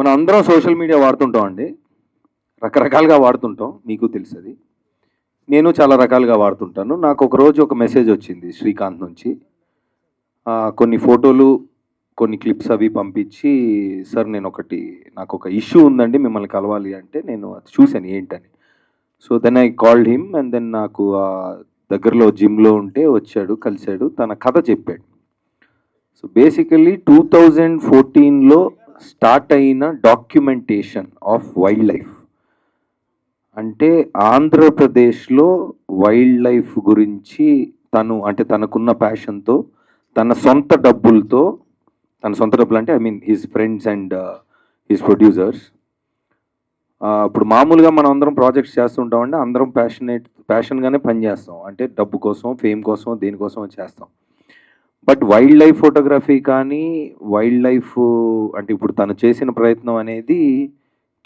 మనం అందరం social media వాడుతుంటాం అండి. రకరకాలుగా వాడుతుంటాం. మీకు తెలుసది. నేను చాలా రకాలుగా వాడుతుంటాను. నాకు ఒకరోజు ఒక మెసేజ్ వచ్చింది శ్రీకాంత్ నుంచి. కొన్ని ఫోటోలు, కొన్ని క్లిప్స్ అవి పంపించి, "సార్ నాకొక ఇష్యూ ఉందండి, మిమ్మల్ని కలవాలి" అంటే నేను అది చూసాను ఏంటని. So then I called him and then నాకు దగ్గరలో జిమ్‌లో ఉంటే వచ్చాడు, కలిసాడు. తన కథ చెప్పాడు. సో బేసికల్లీ 2014లో స్టార్ట్ అయిన డాక్యుమెంటేషన్ ఆఫ్ వైల్డ్ లైఫ్. అంటే ఆంధ్రప్రదేశ్లో వైల్డ్ లైఫ్ గురించి తనకున్న ప్యాషన్తో తన సొంత డబ్బులతో, తన సొంత డబ్బులు అంటే I mean his friends and his producers. ఇప్పుడు మామూలుగా మనం అందరం ప్రాజెక్ట్స్ చేస్తుంటామంటే అందరం ప్యాషన్గానే పనిచేస్తాం. అంటే డబ్బు కోసం, ఫేమ్ కోసం, దేనికోసం చేస్తాం. బట్ వైల్డ్ లైఫ్ ఫోటోగ్రఫీ కానీ, వైల్డ్ లైఫ్ అంటే ఇప్పుడు తను చేసిన ప్రయత్నం అనేది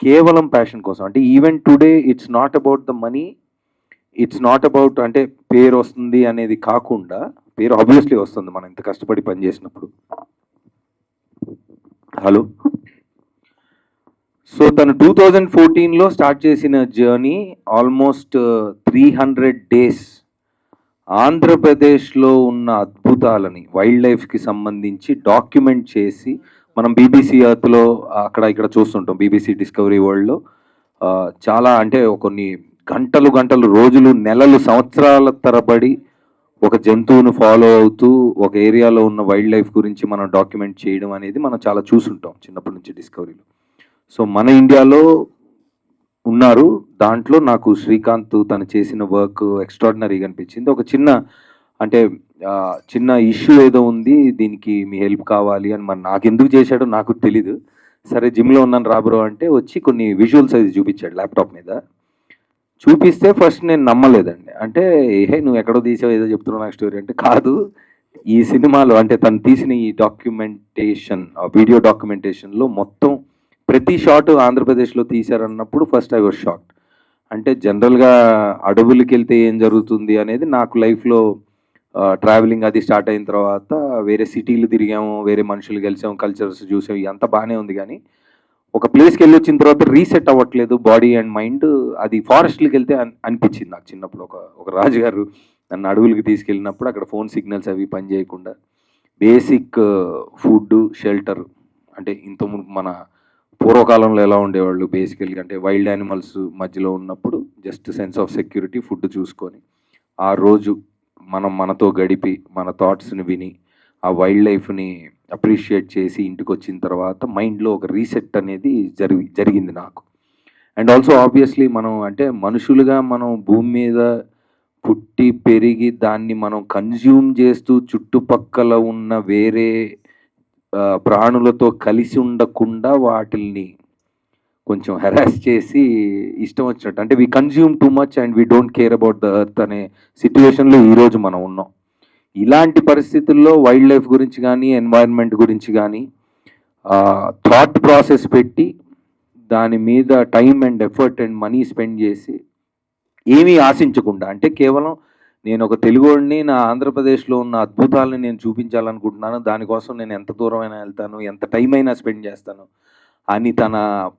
కేవలం ప్యాషన్ కోసం. అంటే even today it's not about the money, it's not about అంటే పేరు వస్తుంది అనేది కాకుండా, పేరు ఆబ్వియస్లీ వస్తుంది మనం ఇంత కష్టపడి పనిచేసినప్పుడు. హలో. సో తను 2014లో స్టార్ట్ చేసిన జర్నీ ఆల్మోస్ట్ 300 days ఆంధ్రప్రదేశ్లో ఉన్న అద్భుతాలని వైల్డ్ లైఫ్కి సంబంధించి డాక్యుమెంట్ చేసి, మనం బీబీసీ ఎర్త్లో అక్కడ ఇక్కడ చూస్తుంటాం, బీబీసీ డిస్కవరీ వరల్డ్లో చాలా అంటే కొన్ని గంటలు రోజులు నెలలు సంవత్సరాల తరబడి ఒక జంతువును ఫాలో అవుతూ ఒక ఏరియాలో ఉన్న వైల్డ్ లైఫ్ గురించి మనం డాక్యుమెంట్ చేయడం అనేది మనం చాలా చూసుంటాం చిన్నప్పటి నుంచి డిస్కవరీలో. సో మన ఇండియాలో ఉన్నారు. దాంట్లో నాకు శ్రీకాంత్ తను చేసిన వర్క్ ఎక్స్ట్రాడినరీగా అనిపించింది. ఒక చిన్న ఇష్యూ ఏదో ఉంది, దీనికి మీ హెల్ప్ కావాలి అని. మరి నాకెందుకు చేశాడో నాకు తెలీదు. సరే జిమ్లో ఉన్నాను రా బ్రో అంటే వచ్చి కొన్ని విజువల్స్ అది చూపించాడు ల్యాప్టాప్ మీద. చూపిస్తే ఫస్ట్ నేను నమ్మలేదండి. అంటే నువ్వు ఎక్కడో తీసావు ఏదో చెప్తున్నావు నాకు స్టోరీ అంటే, కాదు ఈ సినిమాలో అంటే తను తీసిన ఈ డాక్యుమెంటేషన్, వీడియో డాక్యుమెంటేషన్లో మొత్తం ప్రతి షాట్ ఆంధ్రప్రదేశ్లో తీశారన్నప్పుడు ఫస్ట్ ఐ వాజ్ షాక్డ్. అంటే జనరల్గా అడవులకి వెళ్తే ఏం జరుగుతుంది అనేది నాకు లైఫ్లో ట్రావెలింగ్ అది స్టార్ట్ అయిన తర్వాత వేరే సిటీలు తిరిగాము, వేరే మనుషులు కలిసాము, కల్చర్స్ చూసాము, ఇదంతా బాగానే ఉంది. కానీ ఒక ప్లేస్కి వెళ్ళి వచ్చిన తర్వాత రీసెట్ అవ్వట్లేదు బాడీ అండ్ మైండ్. అది ఫారెస్ట్కి వెళ్తే అనిపించింది నాకు చిన్నప్పుడు. ఒక రాజుగారు నన్ను అడవులకి తీసుకెళ్ళినప్పుడు అక్కడ ఫోన్ సిగ్నల్స్ అవి పని చేయకుండా బేసిక్ ఫుడ్, షెల్టర్, అంటే ఇంతకుముందు మన పూర్వకాలంలో ఎలా ఉండేవాళ్ళు బేసికల్గా అంటే వైల్డ్ యానిమల్స్ మధ్యలో ఉన్నప్పుడు just sense of security, food చూసుకొని ఆ రోజు మనతో గడిపి మన థాట్స్ని విని ఆ వైల్డ్ లైఫ్ని అప్రిషియేట్ చేసి ఇంటికి వచ్చిన తర్వాత మైండ్లో ఒక రీసెట్ అనేది జరిగింది నాకు. అండ్ ఆల్సో ఆబ్వియస్లీ మనం అంటే మనుషులుగా మనం భూమి మీద పుట్టి పెరిగి దాన్ని మనం కన్జ్యూమ్ చేస్తూ చుట్టుపక్కల ఉన్న వేరే ప్రాణులతో కలిసి ఉండకుండా వాటిల్ని కొంచెం హెరాస్ చేసి ఇష్టం వచ్చినట్టు అంటే we consume too much and we don't care about the earth అనే సిచ్యువేషన్లో ఈరోజు మనం ఉన్నాం. ఇలాంటి పరిస్థితుల్లో వైల్డ్ లైఫ్ గురించి కానీ, ఎన్వైరన్మెంట్ గురించి కానీ థాట్ ప్రాసెస్ పెట్టి దాని మీద time and effort and money spend చేసి ఏమీ ఆశించకుండా, అంటే కేవలం నేను ఒక తెలుగువాడిని, నా ఆంధ్రప్రదేశ్లో ఉన్న అద్భుతాలని నేను చూపించాలనుకుంటున్నాను, దానికోసం నేను ఎంత దూరమైనా వెళ్తాను, ఎంత టైం అయినా స్పెండ్ చేస్తాను అని తన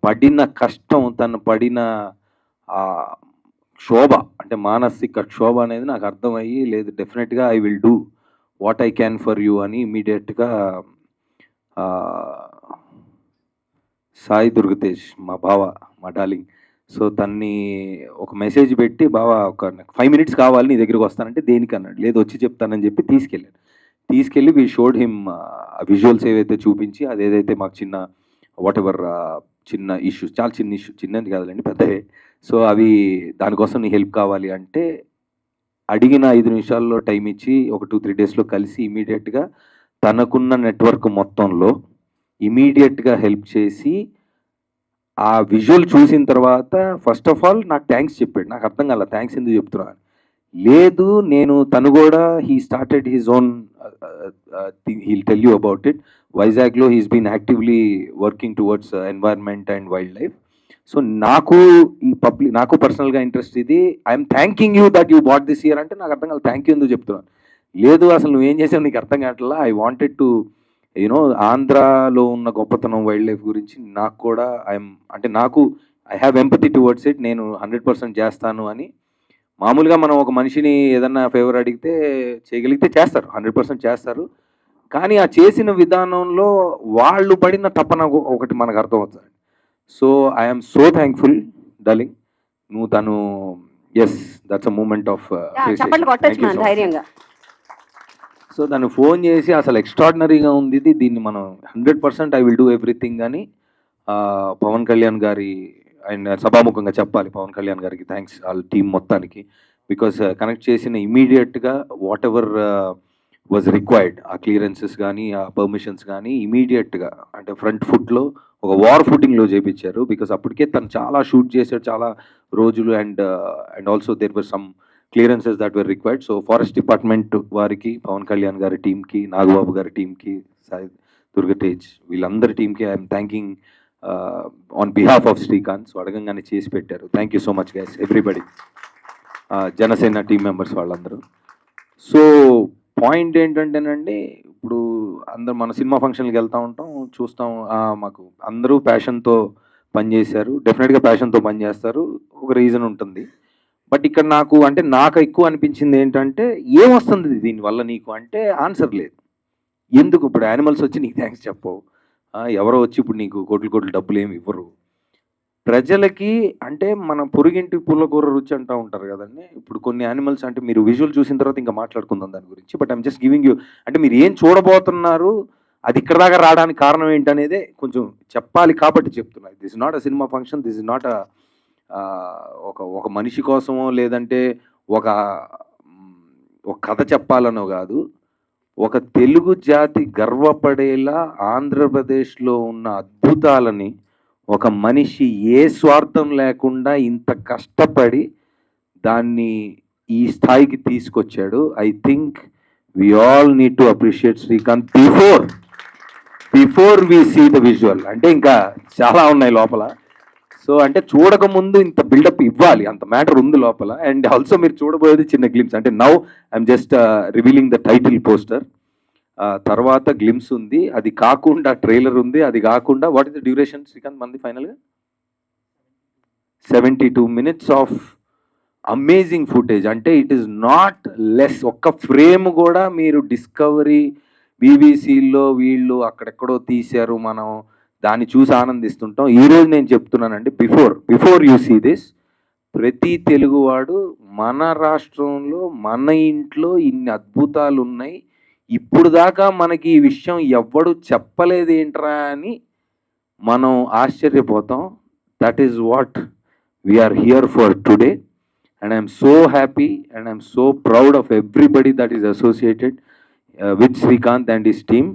పడిన కష్టం, తను పడిన క్షోభ, అంటే మానసిక క్షోభ అనేది నాకు అర్థమయ్యి, లేదు డెఫినెట్గా I will do what I can for you అని ఇమీడియట్గా సాయి దుర్గతేజ్ మా బావ, మా డార్లింగ్, సో తన్ని ఒక మెసేజ్ పెట్టి, బావా ఒక 5 minutes కావాలి నీ దగ్గరికి వస్తానంటే, దేనికి అన్నాడు. లేదు వచ్చి చెప్తానని చెప్పి తీసుకెళ్ళి వీ షోడ్ హిమ్ విజువల్స్ ఏవైతే చూపించి, అదేదైతే మాకు చిన్న వాట్ ఎవర్ చిన్న ఇష్యూస్, చాలా చిన్న ఇష్యూ, చిన్నది కాదులేండి పెద్దవే. సో అవి దానికోసం నీ హెల్ప్ కావాలి అంటే అడిగిన 5 నిమిషాల్లో టైం ఇచ్చి ఒక 2-3 daysలో కలిసి ఇమీడియట్గా తనకున్న నెట్వర్క్ మొత్తంలో ఇమీడియట్గా హెల్ప్ చేసి ఆ విజువల్ చూసిన తర్వాత ఫస్ట్ ఆఫ్ ఆల్ నాకు థ్యాంక్స్ చెప్పాడు. నాకు అర్థం కాల థ్యాంక్స్ ఎందుకు చెప్తున్నా. లేదు తను కూడా he started his own, he'll tell you about it. వైజాగ్లో he's been actively working towards environment and wildlife. So నాకు పర్సనల్గా ఇంట్రెస్ట్ ఇది. I'm thanking you that you brought this year అంటే నాకు అర్థం కాదు థ్యాంక్ యూ ఎందుకు చెప్తున్నాను. లేదు అసలు నువ్వేం చేసావు నీకు అర్థం కావట్లా, ఐ వాంటెడ్ టు యూనో ఆంధ్రాలో ఉన్న గొప్పతనం వైల్డ్ లైఫ్ గురించి నాకు కూడా I have empathy towards it. నేను 100% చేస్తాను అని. మామూలుగా మనం ఒక మనిషిని ఏదన్నా ఫేవర్ అడిగితే చేయగలిగితే చేస్తారు, 100% చేస్తారు. కానీ ఆ చేసిన విధానంలో వాళ్ళు పడిన తపన ఒకటి మనకు అర్థమవుతుంది. So I'm so thankful darling. నువ్వు తను yes that's a moment of చప్పట్లు కొట్టొచ్చు మనం ధైర్యంగా. సో తను ఫోన్ చేసి అసలు ఎక్స్ట్రాడినరీగా ఉంది ఇది, దీన్ని మనం 100% ఐ విల్ డూ ఎవ్రీథింగ్ అని పవన్ కళ్యాణ్ గారి అండ్ సభాముఖంగా చెప్పాలి పవన్ కళ్యాణ్ గారికి థ్యాంక్స్, వాళ్ళ టీం మొత్తానికి. బికాస్ కనెక్ట్ చేసిన ఇమీడియట్గా వాట్ ఎవర్ వాజ్ రిక్వైర్డ్, ఆ క్లియరెన్సెస్ కానీ ఆ పర్మిషన్స్ కానీ ఇమీడియట్గా అంటే ఫ్రంట్ ఫుట్లో ఒక వార్ ఫుటింగ్లో చేపించారు. బికాస్ అప్పటికే తను చాలా షూట్ చేశాడు చాలా రోజులు, and also there were some clearances that were required. So forest department వారికి, పవన్ కళ్యాణ్ గారి టీంకి, నాగబాబు గారి టీంకి, సాయి దుర్గతేజ్ వీళ్ళందరి టీంకి I'm thanking on behalf of Srikanth. So అడగంగానే చేసి పెట్టారు. Thank you so much guys everybody, Janasena team members వాళ్ళందరూ. సో పాయింట్ ఏంటంటేనండి, ఇప్పుడు అందరు మన సినిమా ఫంక్షన్కి వెళ్తూ ఉంటాం, చూస్తాం, మాకు అందరూ ప్యాషన్తో పనిచేశారు. డెఫినెట్గా ప్యాషన్తో పనిచేస్తారు, ఒక రీజన్ ఉంటుంది. బట్ ఇక్కడ నాకు ఎక్కువ అనిపించింది ఏంటంటే, ఏమొస్తుంది దీనివల్ల నీకు అంటే ఆన్సర్ లేదు. ఎందుకు ఇప్పుడు యానిమల్స్ వచ్చి నీకు థ్యాంక్స్ చెప్పవు, ఎవరో వచ్చి ఇప్పుడు నీకు కోట్లు కోట్లు డబ్బులు ఏమి ఇవ్వరు. ప్రజలకి అంటే మన పొరుగింటి పుల్లకూర రుచి అంటూ ఉంటారు కదండి. ఇప్పుడు కొన్ని యానిమల్స్ అంటే మీరు విజువల్ చూసిన తర్వాత ఇంకా మాట్లాడుకుందాం దాని గురించి. But I'm just giving you, అంటే మీరు ఏం చూడబోతున్నారు, అది ఇక్కడ దాకా రావడానికి కారణం ఏంటనేదే కొంచెం చెప్పాలి కాబట్టి చెప్తున్నారు. This is not a cinema function, this is not ఒక మనిషి కోసమో లేదంటే ఒక కథ చెప్పాలనో కాదు. ఒక తెలుగు జాతి గర్వపడేలా ఆంధ్రప్రదేశ్లో ఉన్న అద్భుతాలని ఒక మనిషి ఏ స్వార్థం లేకుండా ఇంత కష్టపడి దాన్ని ఈ స్థాయికి తీసుకొచ్చాడు. I think we all need to appreciate Srikanth before we see the visual. అంటే ఇంకా చాలా ఉన్నాయి లోపల. సో అంటే చూడక ముందు ఇంత బిల్డప్ ఇవ్వాలి, అంత మ్యాటర్ ఉంది లోపల. అండ్ ఆల్సో మీరు చూడబోయేది చిన్న గ్లిమ్స్. అంటే now I'm just revealing the title poster. తర్వాత గ్లిమ్స్ ఉంది, అది కాకుండా ట్రైలర్ ఉంది, అది కాకుండా what is the duration Srikanth మంది ఫైనల్గా 72 minutes ఆఫ్ అమేజింగ్ ఫుటేజ్. అంటే ఇట్ ఈస్ నాట్ లెస్. ఒక్క ఫ్రేమ్ కూడా మీరు డిస్కవరీ బీబీసీలో వీళ్ళు అక్కడెక్కడో తీశారు, మనం దాన్ని చూసి ఆనందిస్తుంటాం. ఈరోజు నేను చెప్తున్నానండి, బిఫోర్ యూ సీ దిస్, ప్రతి తెలుగువాడు మన రాష్ట్రంలో మన ఇంట్లో ఇన్ని అద్భుతాలు ఉన్నాయి, ఇప్పుడు దాకా మనకి ఈ విషయం ఎవ్వడు చెప్పలేదు ఏంట్రా అని మనం ఆశ్చర్యపోతాం. That is what we are here for today. And I'm so happy and I'm so proud of everybody that is associated with Srikanth and his team.